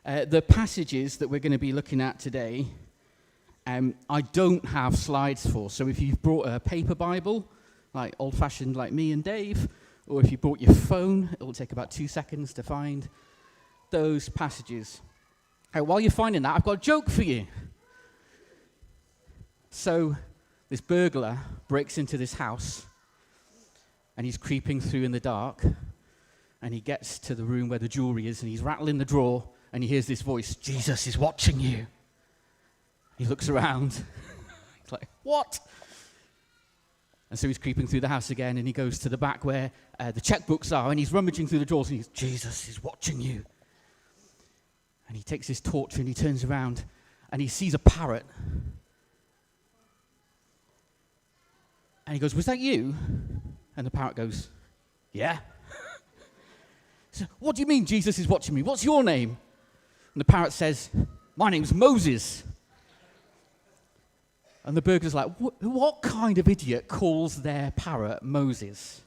The passages that we're going to be looking at today, I don't have slides for. So if you've brought a paper Bible, like old-fashioned like me and Dave, or if you brought your phone, it will take about 2 seconds to find those passages. While you're finding that, I've got a joke for you. So this burglar breaks into this house, and he's creeping through in the dark, and he gets to the room where the jewelry is, and he's rattling the drawer, and he hears this voice, "Jesus is watching you." He looks around. He's like, "What?" And so he's creeping through the house again, and he goes to the back where the checkbooks are, and he's rummaging through the drawers, and he's, "Jesus is watching you." And he takes his torch, and he turns around, and he sees a parrot. And he goes, "Was that you?" And the parrot goes, "Yeah." So, "What do you mean Jesus is watching me? What's your name?" And the parrot says, "My name's Moses." And the burglar's like, "What kind of idiot calls their parrot Moses?"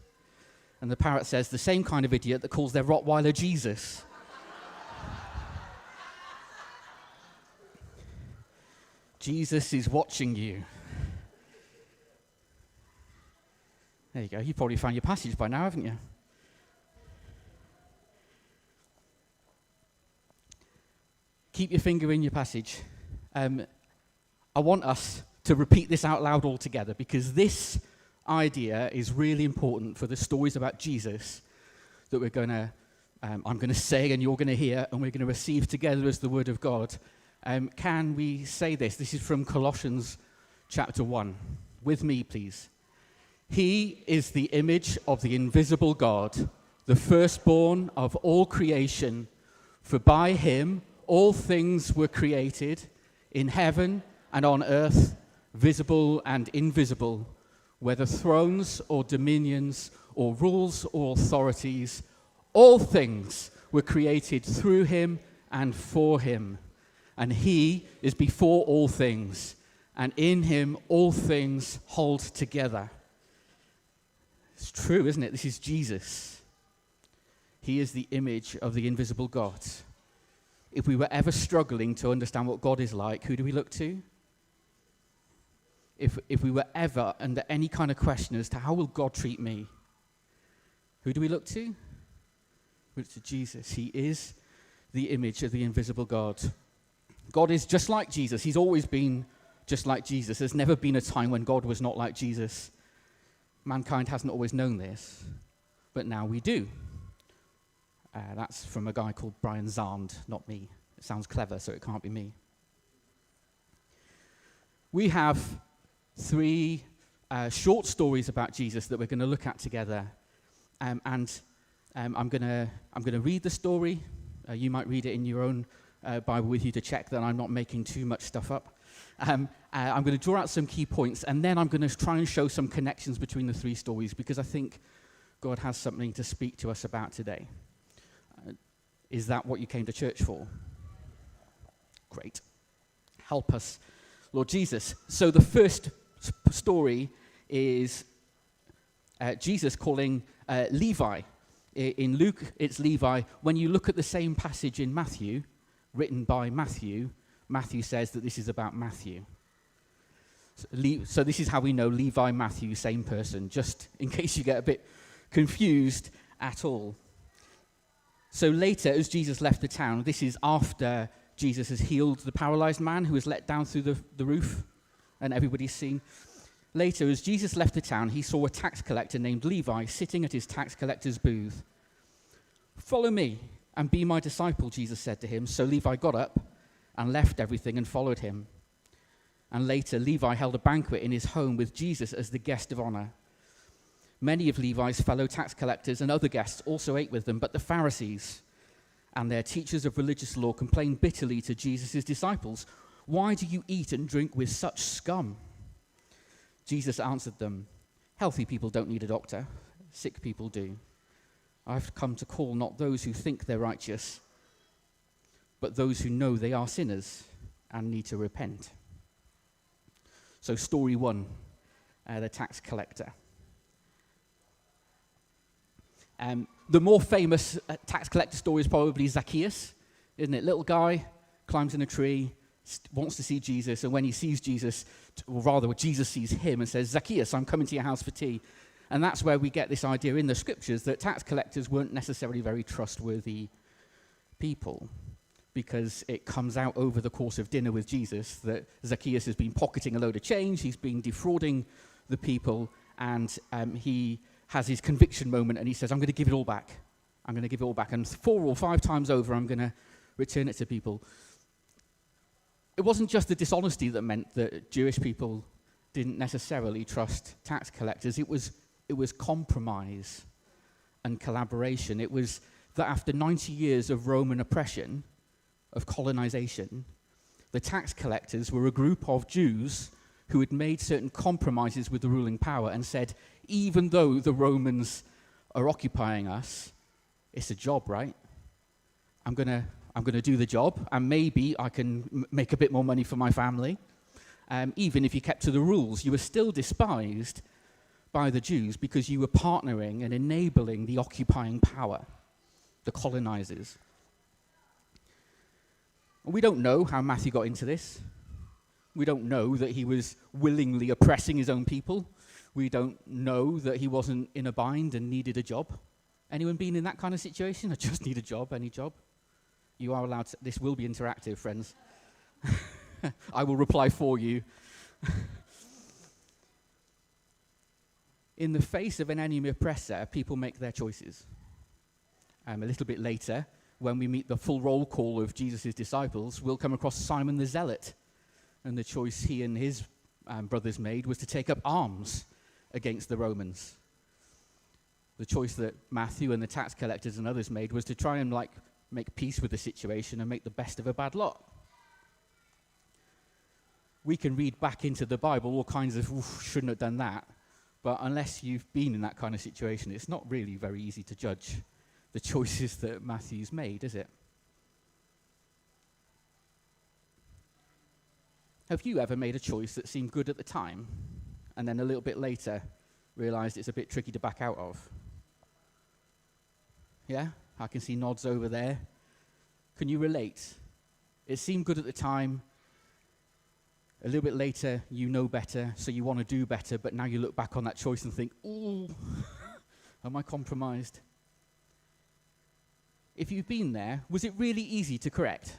And the parrot says, "The same kind of idiot that calls their Rottweiler Jesus." Jesus is watching you. There you go. You probably found your passage by now, haven't you? Keep your finger in your passage. I want us to repeat this out loud all together, because this idea is really important for the stories about Jesus that I'm going to say and you're going to hear and we're going to receive together as the Word of God. Can we say this? This is from Colossians chapter 1. With me, please. "He is the image of the invisible God, the firstborn of all creation, for by him all things were created, in heaven and on earth, visible and invisible, whether thrones or dominions or rules or authorities. All things were created through him and for him. And he is before all things, and in him all things hold together." It's true, isn't it? This is Jesus. He is the image of the invisible God. If we were ever struggling to understand what God is like, who do we look to? If we were ever under any kind of question as to how will God treat me, who do we look to? We look to Jesus. He is the image of the invisible God. God is just like Jesus. He's always been just like Jesus. There's never been a time when God was not like Jesus. Mankind hasn't always known this, but now we do. That's from a guy called Brian Zahnd, not me. It sounds clever, so it can't be me. We have 3 short stories about Jesus that we're going to look at together, and I'm going to read the story. You might read it in your own Bible with you to check that I'm not making too much stuff up. I'm going to draw out some key points, and then I'm going to try and show some connections between the 3 stories, because I think God has something to speak to us about today. Is that what you came to church for? Great. Help us, Lord Jesus. So the first story is Jesus calling Levi. In Luke, it's Levi. When you look at the same passage in Matthew, written by Matthew, Matthew says that this is about Matthew. So this is how we know Levi, Matthew, same person, just in case you get a bit confused at all. So later, as Jesus left the town, this is after Jesus has healed the paralyzed man who was let down through the roof, and everybody's seen. Later, as Jesus left the town, he saw a tax collector named Levi sitting at his tax collector's booth. "Follow me and be my disciple," Jesus said to him. So Levi got up and left everything and followed him. And later, Levi held a banquet in his home with Jesus as the guest of honor. Many of Levi's fellow tax collectors and other guests also ate with them, but the Pharisees and their teachers of religious law complained bitterly to Jesus' disciples, "Why do you eat and drink with such scum?" Jesus answered them, "Healthy people don't need a doctor, sick people do. I've come to call not those who think they're righteous, but those who know they are sinners and need to repent." So story 1, the tax collector. The more famous tax collector story is probably Zacchaeus. isn't it? Little guy climbs in a tree, wants to see Jesus, and when he sees Jesus, or rather Jesus sees him and says, Zacchaeus, I'm coming to your house for tea. And that's where we get this idea in the scriptures that tax collectors weren't necessarily very trustworthy people, because it comes out over the course of dinner with Jesus that Zacchaeus has been pocketing a load of change, he's been defrauding the people, and he has his conviction moment, and he says, I'm going to give it all back. I'm going to give it all back. And 4 or 5 times over, I'm going to return it to people. It wasn't just the dishonesty that meant that Jewish people didn't necessarily trust tax collectors. It was compromise and collaboration. It was that after 90 years of Roman oppression, of colonization, the tax collectors were a group of Jews who had made certain compromises with the ruling power and said, even though the Romans are occupying us, it's a job, right? I'm gonna do the job, and maybe I can make a bit more money for my family. Even if you kept to the rules, you were still despised by the Jews because you were partnering and enabling the occupying power, the colonizers. We don't know how Matthew got into this. We don't know that he was willingly oppressing his own people. We don't know that he wasn't in a bind and needed a job. Anyone been in that kind of situation? I just need a job, any job? You are allowed to, this will be interactive, friends. I will reply for you. In the face of an enemy oppressor, people make their choices. A little bit later, when we meet the full roll call of Jesus' disciples, we'll come across Simon the Zealot. And the choice he and his brothers made was to take up arms against the Romans. The choice that Matthew and the tax collectors and others made was to try and make peace with the situation and make the best of a bad lot. We can read back into the Bible all kinds of, shouldn't have done that. But unless you've been in that kind of situation, it's not really very easy to judge the choices that Matthew's made, is it? Have you ever made a choice that seemed good at the time, and then a little bit later realized it's a bit tricky to back out of? Yeah? I can see nods over there. Can you relate? It seemed good at the time. A little bit later, you know better, so you want to do better, but now you look back on that choice and think, ooh, am I compromised? If you've been there, was it really easy to correct?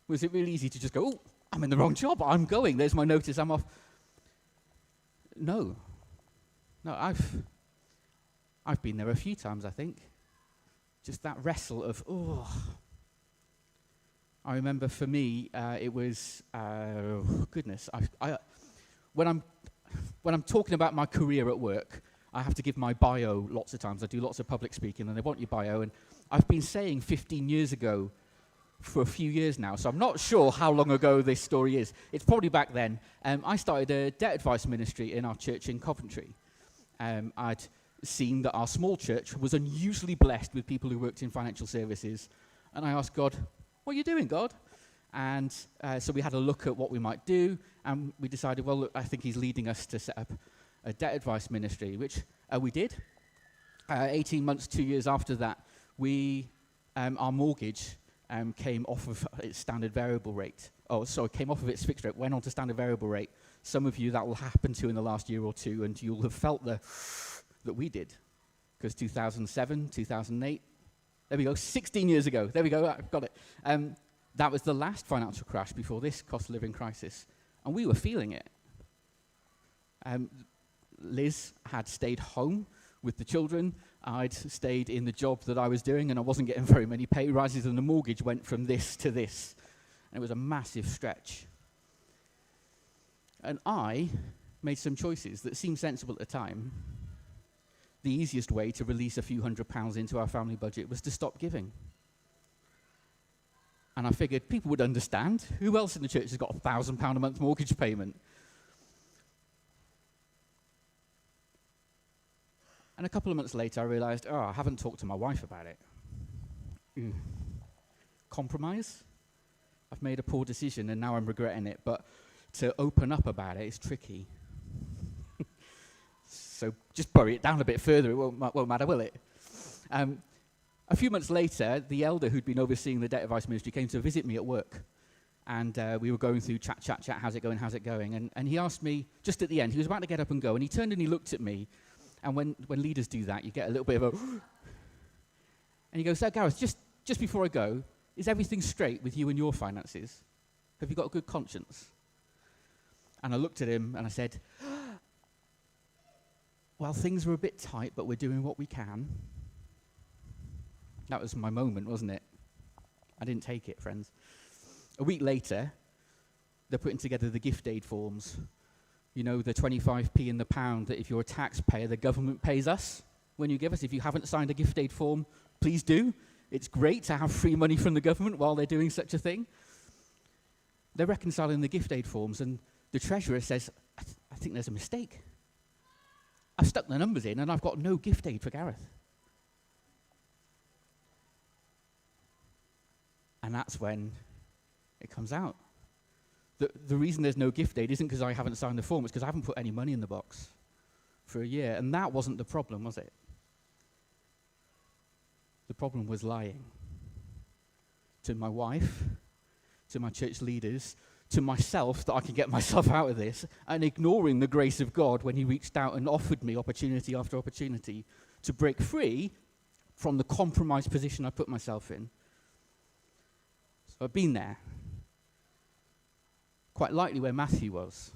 Was it really easy to just go, oh, I'm in the wrong job, I'm going, there's my notice, I'm off? No, I've been there a few times, I think. Just that wrestle of, I remember for me, it was, goodness, when I'm talking about my career at work, I have to give my bio lots of times. I do lots of public speaking, and they want your bio, and I've been saying 15 years ago for a few years now, so I'm not sure how long ago this story is. It's probably back then. I started a debt advice ministry in our church in Coventry. I'd seen that our small church was unusually blessed with people who worked in financial services, and I asked God, what are you doing, God? And so we had a look at what we might do, and we decided, well, look, I think he's leading us to set up a debt advice ministry, which we did. 18 months, 2 years after that, our mortgage came off of its standard variable rate. Came off of its fixed rate, went on to standard variable rate. Some of you that will happen to in the last year or two, and you'll have felt that we did. Because 2007, 2008, there we go, 16 years ago. There we go, I've got it. That was the last financial crash before this cost of living crisis. And we were feeling it. Liz had stayed home with the children. I'd stayed in the job that I was doing, and I wasn't getting very many pay rises, and the mortgage went from this to this. And it was a massive stretch. And I made some choices that seemed sensible at the time. The easiest way to release a few £100s into our family budget was to stop giving. And I figured people would understand. Who else in the church has got a £1,000 a month mortgage payment? And a couple of months later, I realized, I haven't talked to my wife about it. Compromise? I've made a poor decision, and now I'm regretting it. But to open up about it is tricky. So just bury it down a bit further. It won't matter, will it? A few months later, the elder who'd been overseeing the debt advice ministry came to visit me at work. And we were going through chat, how's it going? And he asked me, just at the end, he was about to get up and go, and he turned and he looked at me. And when leaders do that, you get a little bit of a... And he goes, so Gareth, just before I go, is everything straight with you and your finances? Have you got a good conscience? And I looked at him and I said, well, things are a bit tight, but we're doing what we can. That was my moment, wasn't it? I didn't take it, friends. A week later, they're putting together the gift aid forms. You know, the 25p in the pound that if you're a taxpayer, the government pays us when you give us. If you haven't signed a gift aid form, please do. It's great to have free money from the government while they're doing such a thing. They're reconciling the gift aid forms, and the treasurer says, I think there's a mistake. I've stuck the numbers in, and I've got no gift aid for Gareth. And that's when it comes out. The reason there's no gift aid isn't because I haven't signed the form, it's because I haven't put any money in the box for a year. And that wasn't the problem, was it? The problem was lying. To my wife, to my church leaders, to myself, that I could get myself out of this, and ignoring the grace of God when he reached out and offered me opportunity after opportunity to break free from the compromised position I put myself in. So I've been there. Quite likely where Matthew was.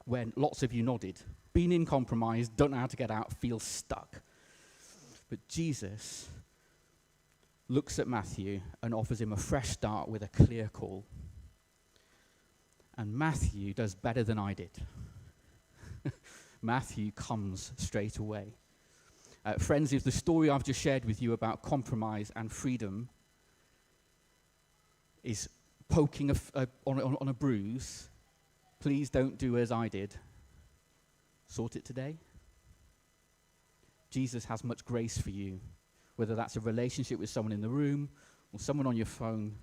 When lots of you nodded. Been in compromise, don't know how to get out, feel stuck. But Jesus looks at Matthew and offers him a fresh start with a clear call. And Matthew does better than I did. Matthew comes straight away. Friends, if the story I've just shared with you about compromise and freedom is poking on a bruise, please don't do as I did. Sort it today. Jesus has much grace for you, whether that's a relationship with someone in the room or someone on your phone.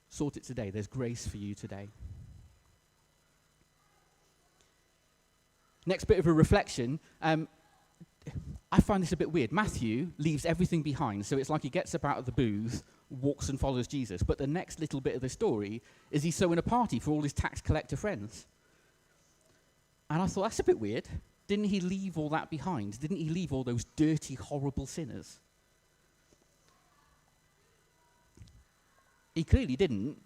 Sort it today. There's grace for you today. Next bit of a reflection. I find this a bit weird. Matthew leaves everything behind, so it's like he gets up out of the booth, walks and follows Jesus. But the next little bit of the story is he's throwing a party for all his tax collector friends. And I thought, that's a bit weird. Didn't he leave all that behind? Didn't he leave all those dirty, horrible sinners? He clearly didn't.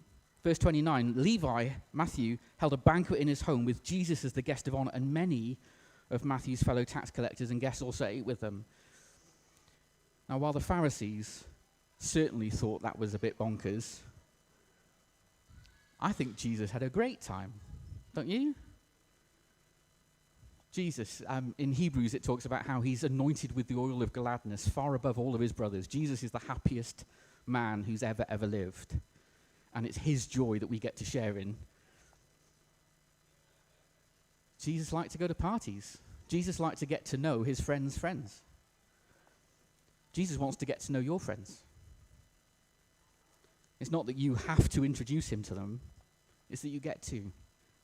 Verse 29, Levi, Matthew, held a banquet in his home with Jesus as the guest of honor, and many of Matthew's fellow tax collectors and guests also ate with them. Now, while the Pharisees certainly thought that was a bit bonkers, I think Jesus had a great time. Don't you? Jesus, in Hebrews it talks about how he's anointed with the oil of gladness far above all of his brothers. Jesus is the happiest man who's ever lived. And it's his joy that we get to share in. Jesus liked to go to parties. Jesus liked to get to know his friends' friends. Jesus wants to get to know your friends. It's not that you have to introduce him to them. It's that you get to.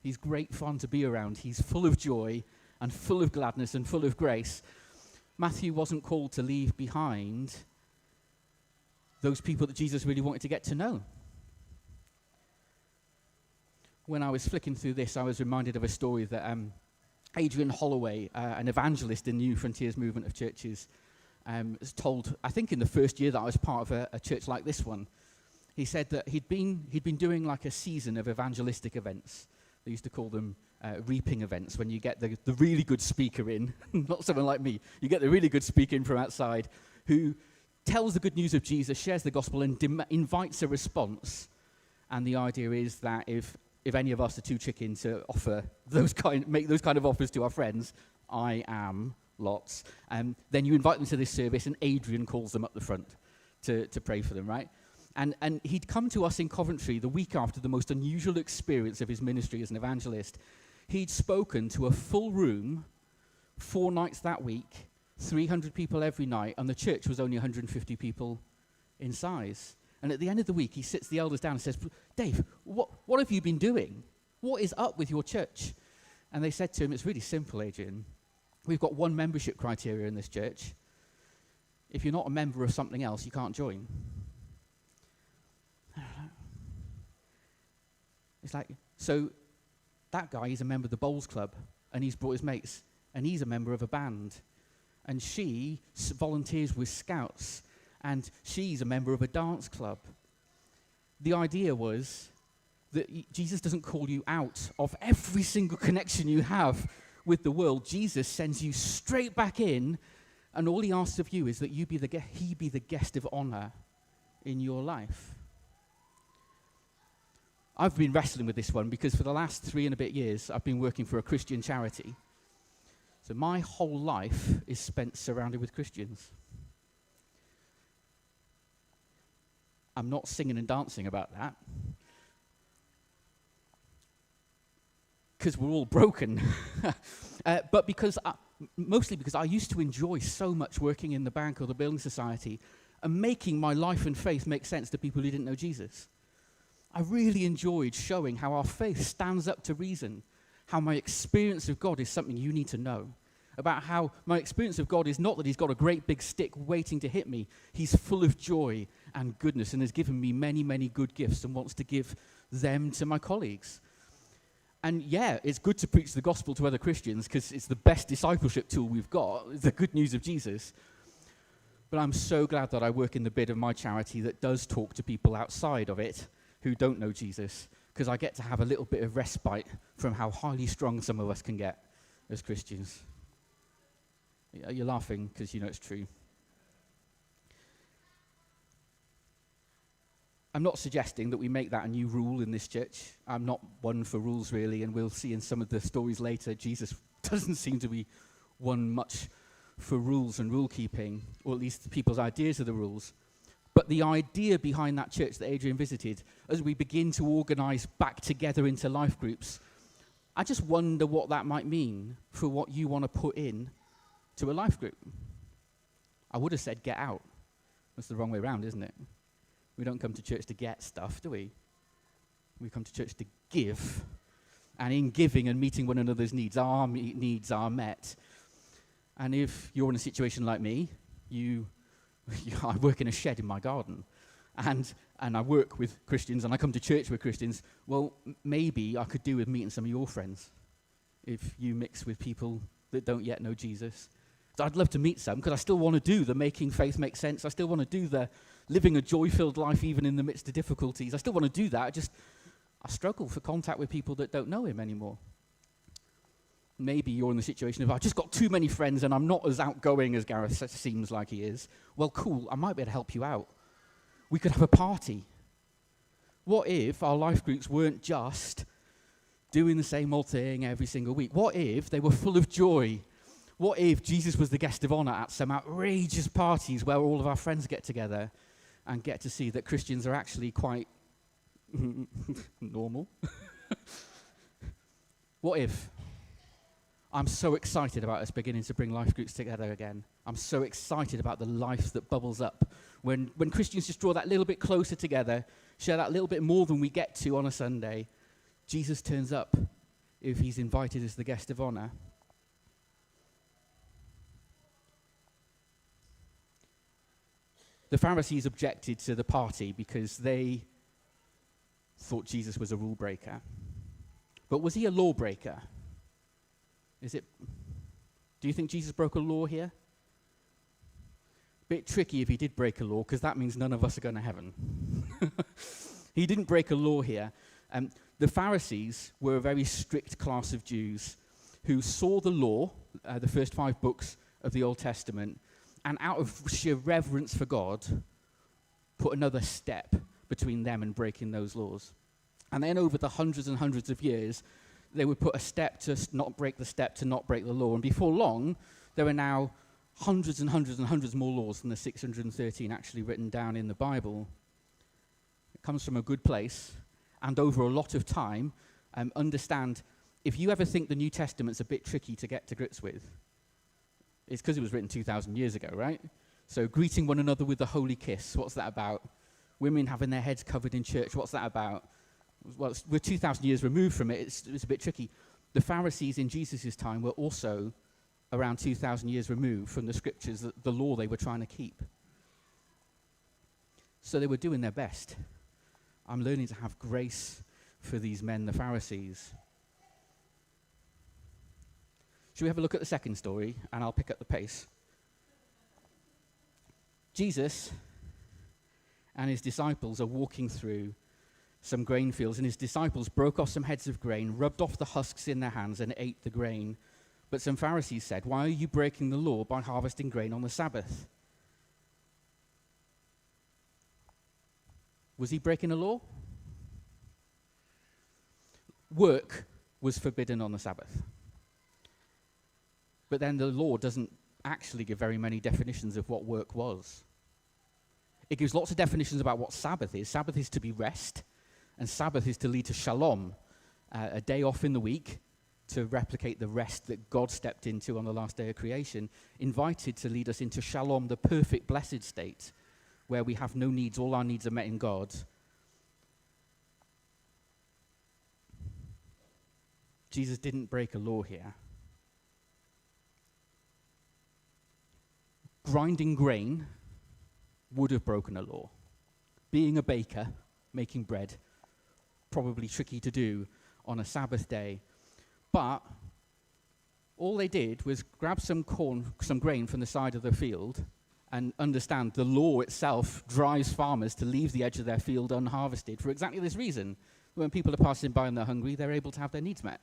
He's great fun to be around. He's full of joy and full of gladness and full of grace. Matthew wasn't called to leave behind those people that Jesus really wanted to get to know. When I was flicking through this, I was reminded of a story that Adrian Holloway, an evangelist in the New Frontiers movement of churches, was told, I think in the first year that I was part of a church like this one. He said that he'd been doing like a season of evangelistic events. They used to call them reaping events, when you get the really good speaker in, not someone like me, you get the really good speaker in from outside, who tells the good news of Jesus, shares the gospel, and invites a response. And the idea is that if any of us are too chicken to make those kind of offers to our friends, I am lots, then you invite them to this service, and Adrian calls them up the front to pray for them, right? And he'd come to us in Coventry the week after the most unusual experience of his ministry as an evangelist. He'd spoken to a full room 4 nights that week, 300 people every night, and the church was only 150 people in size. And at the end of the week, he sits the elders down and says, Dave, what have you been doing? What is up with your church? And they said to him, it's really simple, Adrian. We've got one membership criteria in this church. if you're not a member of something else, you can't join. It's like, so that guy is a member of the bowls club, and he's brought his mates, and he's a member of a band. And she volunteers with Scouts, and she's a member of a dance club. The idea was that Jesus doesn't call you out of every single connection you have with the world. Jesus sends you straight back in, and all he asks of you is that he be the guest of honor in your life. I've been wrestling with this one because for the last 3 and a bit years, I've been working for a Christian charity. So my whole life is spent surrounded with Christians. I'm not singing and dancing about that, because we're all broken. But mostly because I used to enjoy so much working in the bank or the building society and making my life and faith make sense to people who didn't know Jesus. I really enjoyed showing how our faith stands up to reason, how my experience of God is something you need to know, about how my experience of God is not that he's got a great big stick waiting to hit me. He's full of joy and goodness and has given me many, many good gifts and wants to give them to my colleagues. And yeah, it's good to preach the gospel to other Christians because it's the best discipleship tool we've got, the good news of Jesus. But I'm so glad that I work in the bit of my charity that does talk to people outside of it who don't know Jesus, because I get to have a little bit of respite from how highly strong some of us can get as Christians. You're laughing because you know it's true. I'm not suggesting that we make that a new rule in this church. I'm not one for rules, really, and we'll see in some of the stories later, Jesus doesn't seem to be one much for rules and rule-keeping, or at least people's ideas of the rules. But the idea behind that church that Adrian visited, as we begin to organize back together into life groups, I just wonder what that might mean for what you want to put in to a life group. I would have said get out. That's the wrong way around, isn't it? We don't come to church to get stuff, do we? We come to church to give. And in giving and meeting one another's needs, our needs are met. And if you're in a situation like me, I work in a shed in my garden, and I work with Christians, and I come to church with Christians. Well, maybe I could do with meeting some of your friends if you mix with people that don't yet know Jesus. So I'd love to meet some, because I still want to do the making faith make sense. I still want to do the living a joy-filled life even in the midst of difficulties. I still want to do that. I struggle for contact with people that don't know him anymore. Maybe you're in the situation of, I've just got too many friends and I'm not as outgoing as Gareth seems like he is. Well, cool, I might be able to help you out. We could have a party. What if our life groups weren't just doing the same old thing every single week? What if they were full of joy? What if Jesus was the guest of honor at some outrageous parties where all of our friends get together and get to see that Christians are actually quite normal? What if? I'm so excited about us beginning to bring life groups together again. I'm so excited about the life that bubbles up when Christians just draw that little bit closer together, share that little bit more than we get to on a Sunday. Jesus turns up if he's invited as the guest of honor. The Pharisees objected to the party because they thought Jesus was a rule breaker. But was he a lawbreaker? Do you think Jesus broke a law here? Bit tricky if he did break a law, because that means none of us are going to heaven. He didn't break a law here. The Pharisees were a very strict class of Jews who saw the law, the first 5 books of the Old Testament, and out of sheer reverence for God, put another step between them and breaking those laws. And then over the hundreds and hundreds of years, they would put a step to not break the step, to not break the law. And before long, there are now hundreds and hundreds and hundreds more laws than the 613 actually written down in the Bible. It comes from a good place, and over a lot of time, understand, if you ever think the New Testament's a bit tricky to get to grips with, it's because it was written 2,000 years ago, right? So greeting one another with the holy kiss, what's that about? Women having their heads covered in church, what's that about? Well, we're 2,000 years removed from it. It's a bit tricky. The Pharisees in Jesus' time were also around 2,000 years removed from the scriptures, the law they were trying to keep. So they were doing their best. I'm learning to have grace for these men, the Pharisees. Should we have a look at the second story, and I'll pick up the pace. Jesus and his disciples are walking through some grain fields, and his disciples broke off some heads of grain, rubbed off the husks in their hands, and ate the grain. But some Pharisees said, "Why are you breaking the law by harvesting grain on the Sabbath?" Was he breaking a law? Work was forbidden on the Sabbath. But then the law doesn't actually give very many definitions of what work was. It gives lots of definitions about what Sabbath is. Sabbath is to be rest, and Sabbath is to lead to shalom, a day off in the week to replicate the rest that God stepped into on the last day of creation, invited to lead us into shalom, the perfect blessed state, where we have no needs, all our needs are met in God. Jesus didn't break a law here. Grinding grain would have broken a law. Being a baker, making bread, probably tricky to do on a Sabbath day. But all they did was grab some corn, some grain from the side of the field, and understand the law itself drives farmers to leave the edge of their field unharvested for exactly this reason. When people are passing by and they're hungry, they're able to have their needs met.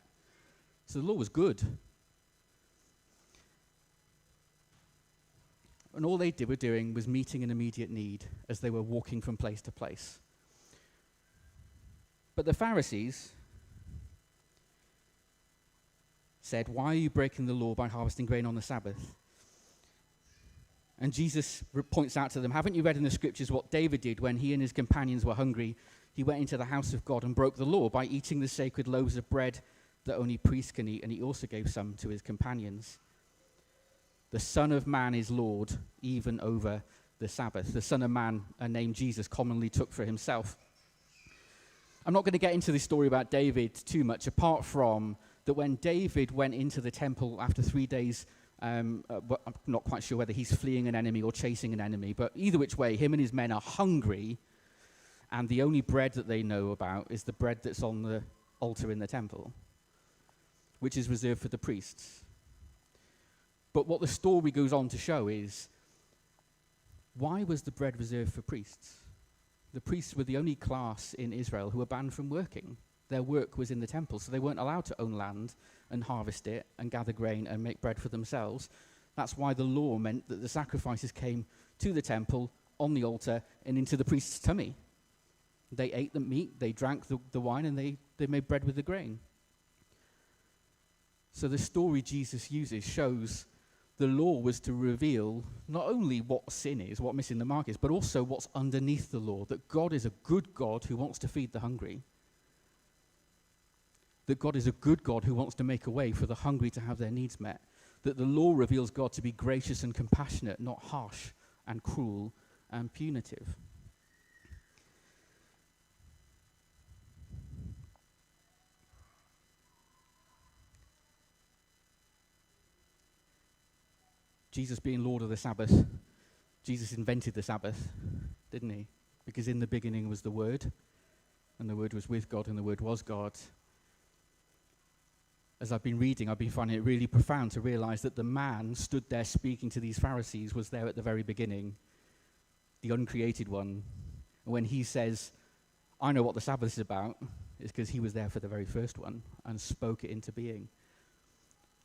So the law was good. And all they were doing was meeting an immediate need as they were walking from place to place. But the Pharisees said, "Why are you breaking the law by harvesting grain on the Sabbath?" And Jesus points out to them, "Haven't you read in the scriptures what David did when he and his companions were hungry? He went into the house of God and broke the law by eating the sacred loaves of bread that only priests can eat, and he also gave some to his companions. The Son of Man is Lord, even over the Sabbath." The Son of Man, a name Jesus commonly took for himself. I'm not going to get into this story about David too much, apart from that when David went into the temple after 3 days, I'm not quite sure whether he's fleeing an enemy or chasing an enemy, but either which way, him and his men are hungry, and the only bread that they know about is the bread that's on the altar in the temple, which is reserved for the priests. But what the story goes on to show is, why was the bread reserved for priests? The priests were the only class in Israel who were banned from working. Their work was in the temple, so they weren't allowed to own land and harvest it and gather grain and make bread for themselves. That's why the law meant that the sacrifices came to the temple, on the altar, and into the priest's tummy. They ate the meat, they drank the wine, and they made bread with the grain. So the story Jesus uses shows the law was to reveal not only what sin is, what missing the mark is, but also what's underneath the law, that God is a good God who wants to feed the hungry. That God is a good God who wants to make a way for the hungry to have their needs met. That the law reveals God to be gracious and compassionate, not harsh and cruel and punitive. Jesus being Lord of the Sabbath, Jesus invented the Sabbath, didn't he? Because in the beginning was the Word, and the Word was with God, and the Word was God. As I've been reading, I've been finding it really profound to realize that the man stood there speaking to these Pharisees was there at the very beginning, the uncreated one. And when he says, "I know what the Sabbath is about," it's because he was there for the very first one and spoke it into being.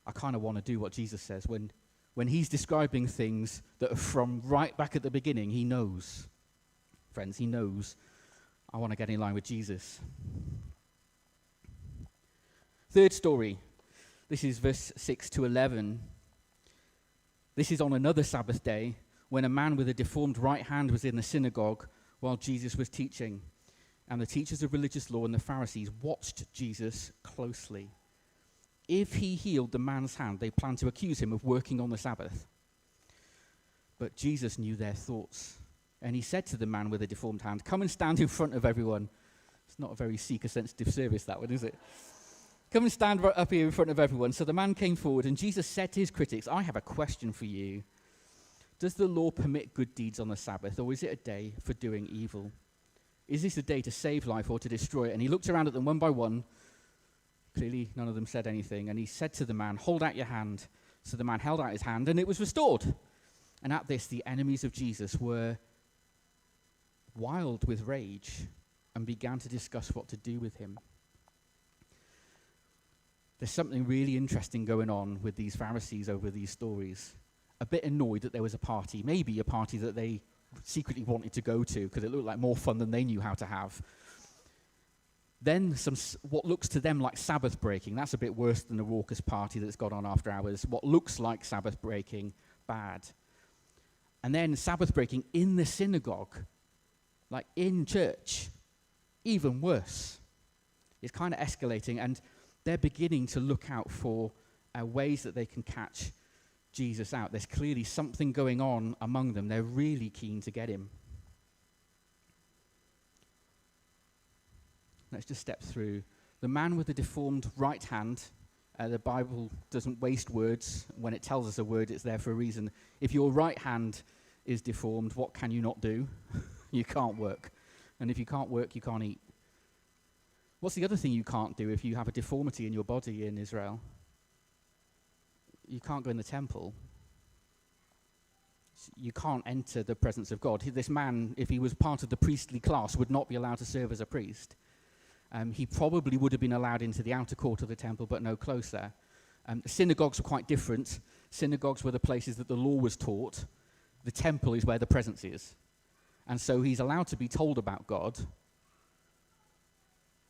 I kind of want to do what Jesus says. When he's describing things that are from right back at the beginning, he knows. Friends, he knows. I want to get in line with Jesus. Third story. This is verse 6 to 11. This is on another Sabbath day when a man with a deformed right hand was in the synagogue while Jesus was teaching. And the teachers of religious law and the Pharisees watched Jesus closely. If he healed the man's hand, they planned to accuse him of working on the Sabbath. But Jesus knew their thoughts. And he said to the man with a deformed hand, "Come and stand in front of everyone." It's not a very seeker-sensitive service, that one, is it? Come and stand right up here in front of everyone. So the man came forward, and Jesus said to his critics, I have a question for you. Does the law permit good deeds on the Sabbath, or is it a day for doing evil? Is this a day to save life or to destroy it? And he looked around at them one by one. Clearly, none of them said anything. And he said to the man, hold out your hand. So the man held out his hand, and it was restored. And at this, the enemies of Jesus were wild with rage and began to discuss what to do with him. There's something really interesting going on with these Pharisees over these stories. A bit annoyed that there was a party, maybe a party that they secretly wanted to go to because it looked like more fun than they knew how to have. Then what looks to them like Sabbath breaking. That's a bit worse than a raucous party that's got on after hours. What looks like Sabbath breaking, bad. And then Sabbath breaking in the synagogue, like in church, even worse. It's kind of escalating, and they're beginning to look out for ways that they can catch Jesus out. There's clearly something going on among them. They're really keen to get him. Let's just step through. The man with the deformed right hand, the Bible doesn't waste words. When it tells us a word, it's there for a reason. If your right hand is deformed, what can you not do? You can't work. And if you can't work, you can't eat. What's the other thing you can't do if you have a deformity in your body in Israel? You can't go in the temple. You can't enter the presence of God. This man, if he was part of the priestly class, would not be allowed to serve as a priest. He probably would have been allowed into the outer court of the temple, but no closer. Synagogues were quite different. Synagogues were the places that the law was taught. The temple is where the presence is. And so he's allowed to be told about God,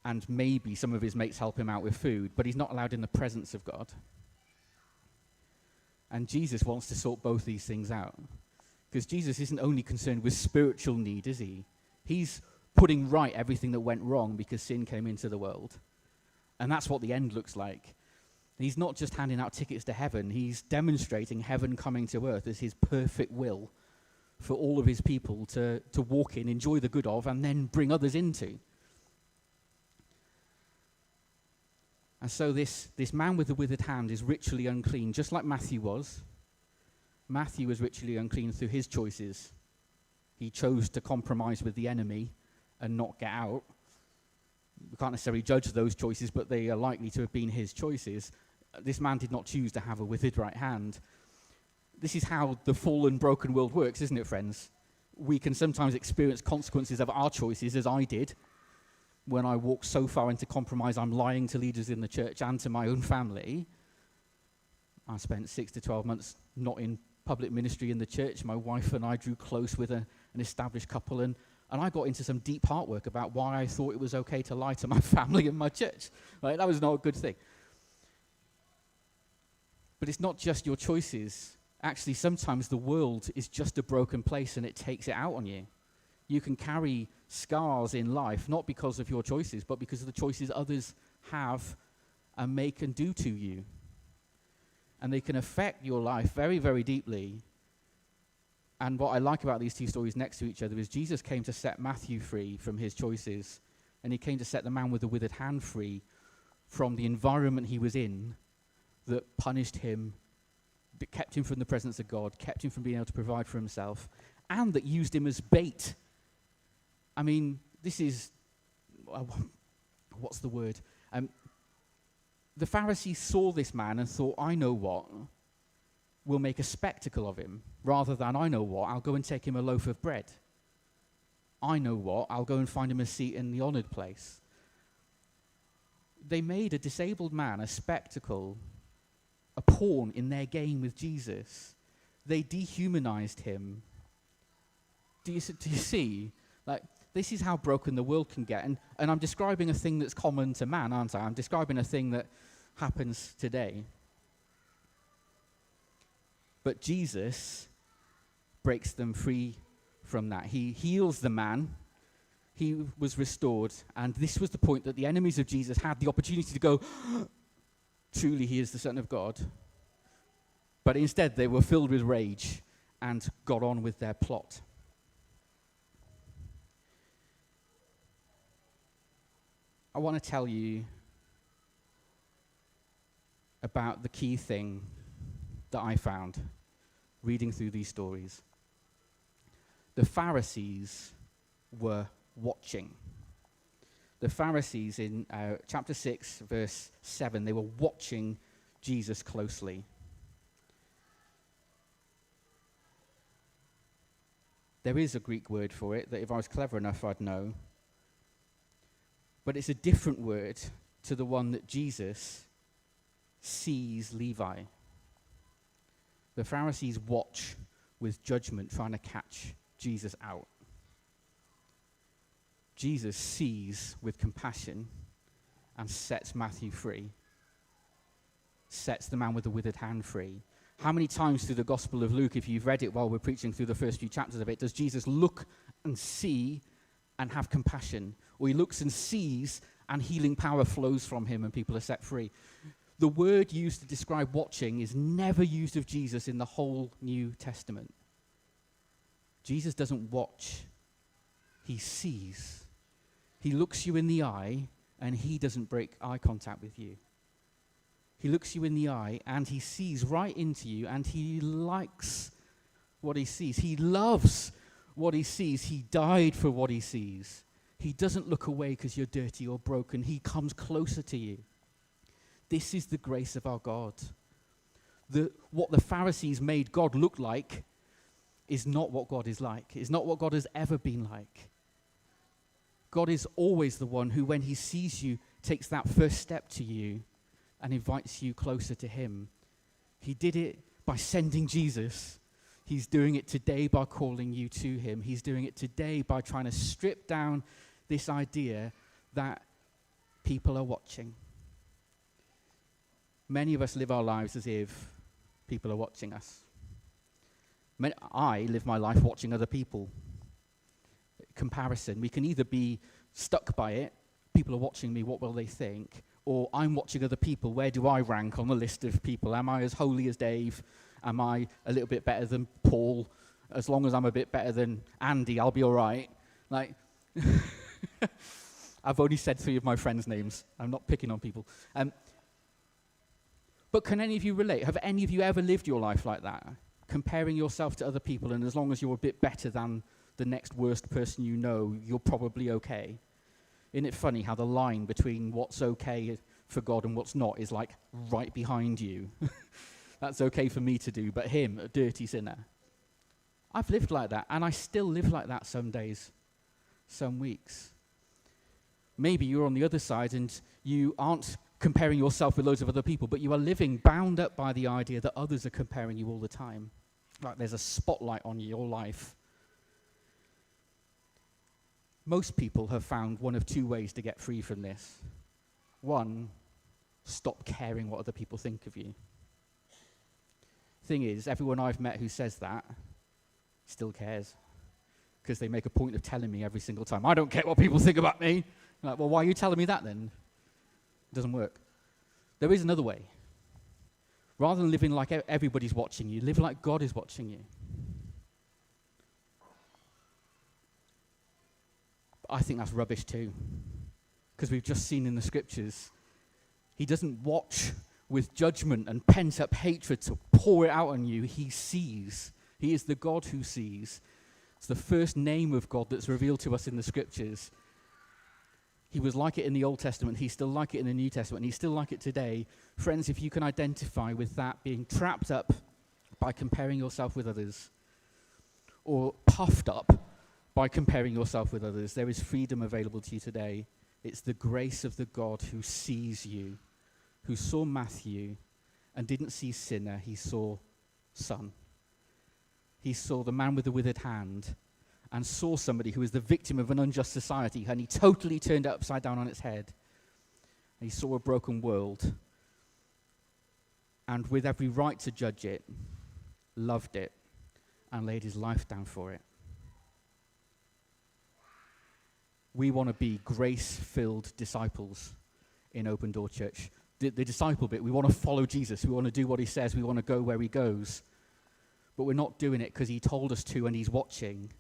and maybe some of his mates help him out with food, but he's not allowed in the presence of God. And Jesus wants to sort both these things out. Because Jesus isn't only concerned with spiritual need, is he? He's putting right everything that went wrong because sin came into the world. And that's what the end looks like. He's not just handing out tickets to heaven. He's demonstrating heaven coming to earth as his perfect will for all of his people to walk in, enjoy the good of, and then bring others into. And so this man with the withered hand is ritually unclean, just like Matthew was. Matthew was ritually unclean through his choices. He chose to compromise with the enemy and not get out. We can't necessarily judge those choices, but they are likely to have been his choices. This man did not choose to have a withered right hand. This is how the fallen, broken world works, isn't it, friends? We can sometimes experience consequences of our choices, as I did, when I walked so far into compromise, I'm lying to leaders in the church and to my own family. I spent 6 to 12 months not in public ministry in the church. My wife and I drew close with an established couple, and I got into some deep heart work about why I thought it was okay to lie to my family and my church. Right? That was not a good thing. But it's not just your choices. Actually, sometimes the world is just a broken place and it takes it out on you. You can carry scars in life, not because of your choices, but because of the choices others have and make and do to you. And they can affect your life very, very deeply. And what I like about these two stories next to each other is Jesus came to set Matthew free from his choices, and he came to set the man with the withered hand free from the environment he was in that punished him, that kept him from the presence of God, kept him from being able to provide for himself, and that used him as bait. I mean, this is, what's the word? The Pharisees saw this man and thought, I know what, we'll make a spectacle of him, rather than, I know what, I'll go and take him a loaf of bread. I know what, I'll go and find him a seat in the honored place. They made a disabled man a spectacle, a pawn in their game with Jesus. They dehumanized him. Do you see? Like, this is how broken the world can get. And I'm describing a thing that's common to man, aren't I? I'm describing a thing that happens today. But Jesus breaks them free from that. He heals the man. He was restored. And this was the point that the enemies of Jesus had the opportunity to go, truly he is the Son of God. But instead they were filled with rage and got on with their plot. I want to tell you about the key thing that I found reading through these stories. The Pharisees were watching. The Pharisees in chapter 6, verse 7, they were watching Jesus closely. There is a Greek word for it that if I was clever enough, I'd know. But it's a different word to the one that Jesus sees Levi. The Pharisees watch with judgment, trying to catch Jesus out. Jesus sees with compassion and sets Matthew free, sets the man with the withered hand free. How many times through the Gospel of Luke, if you've read it while we're preaching through the first few chapters of it, does Jesus look and see and have compassion? Or he looks and sees and healing power flows from him and people are set free? The word used to describe watching is never used of Jesus in the whole New Testament. Jesus doesn't watch, he sees. He looks you in the eye and he doesn't break eye contact with you. He looks you in the eye and he sees right into you and he likes what he sees. He loves what he sees. He died for what he sees. He doesn't look away because you're dirty or broken. He comes closer to you. This is the grace of our God. What the Pharisees made God look like is not what God is like. It's not what God has ever been like. God is always the one who, when he sees you, takes that first step to you and invites you closer to him. He did it by sending Jesus. He's doing it today by calling you to him. He's doing it today by trying to strip down this idea that people are watching. Many of us live our lives as if people are watching us. I live my life watching other people. Comparison. We can either be stuck by it, people are watching me, what will they think? Or I'm watching other people, where do I rank on the list of people? Am I as holy as Dave? Am I a little bit better than Paul? As long as I'm a bit better than Andy, I'll be all right. Like, I've only said 3 of my friends' names. I'm not picking on people. But can any of you relate? Have any of you ever lived your life like that? Comparing yourself to other people, and as long as you're a bit better than the next worst person you know, you're probably okay. Isn't it funny how the line between what's okay for God and what's not is like right behind you? That's okay for me to do, but him, a dirty sinner. I've lived like that, and I still live like that some days, some weeks. Maybe you're on the other side and you aren't comparing yourself with loads of other people, but you are living bound up by the idea that others are comparing you all the time. Like there's a spotlight on your life. Most people have found one of 2 ways to get free from this. 1, stop caring what other people think of you. Thing is, everyone I've met who says that still cares, because they make a point of telling me every single time, I don't care what people think about me. I'm like, well, why are you telling me that then? It doesn't work. There is another way. Rather than living like everybody's watching you, live like God is watching you. I think that's rubbish too, because we've just seen in the scriptures, he doesn't watch with judgment and pent-up hatred to pour it out on you. He sees. He is the God who sees. It's the first name of God that's revealed to us in the scriptures. He was like it in the Old Testament. He's still like it in the New Testament. And he's still like it today. Friends, if you can identify with that, being trapped up by comparing yourself with others, or puffed up by comparing yourself with others, there is freedom available to you today. It's the grace of the God who sees you, who saw Matthew and didn't see sinner, he saw son. He saw the man with the withered hand and saw somebody who was the victim of an unjust society, and he totally turned it upside down on its head. And he saw a broken world, and with every right to judge it, loved it and laid his life down for it. We want to be grace-filled disciples in Open Door Church. The disciple bit, we want to follow Jesus. We want to do what he says. We want to go where he goes. But we're not doing it because he told us to and he's watching.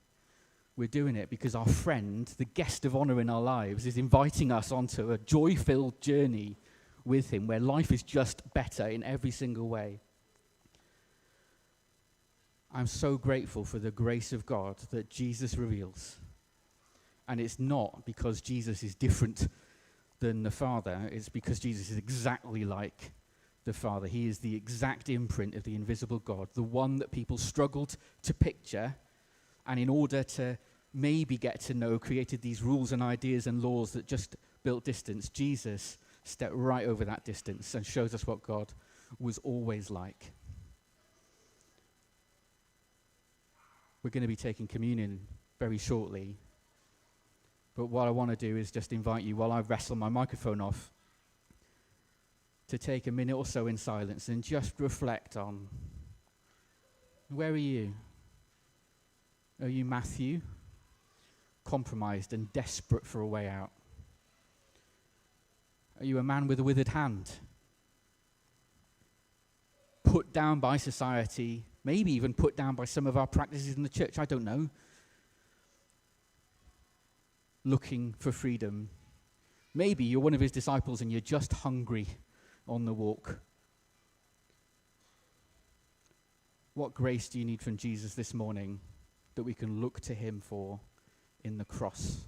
We're doing it because our friend, the guest of honor in our lives, is inviting us onto a joy-filled journey with him, where life is just better in every single way. I'm so grateful for the grace of God that Jesus reveals. And it's not because Jesus is different than the Father, it's because Jesus is exactly like the Father. He is the exact imprint of the invisible God, the one that people struggled to picture, and in order to maybe get to know, created these rules and ideas and laws that just built distance. Jesus stepped right over that distance and shows us what God was always like. We're going to be taking communion very shortly. But what I want to do is just invite you, while I wrestle my microphone off, to take a minute or so in silence and just reflect on, where are you? Are you Matthew, compromised and desperate for a way out? Are you a man with a withered hand, put down by society, maybe even put down by some of our practices in the church, I don't know, looking for freedom? Maybe you're one of his disciples and you're just hungry on the walk. What grace do you need from Jesus this morning that we can look to him for in the cross?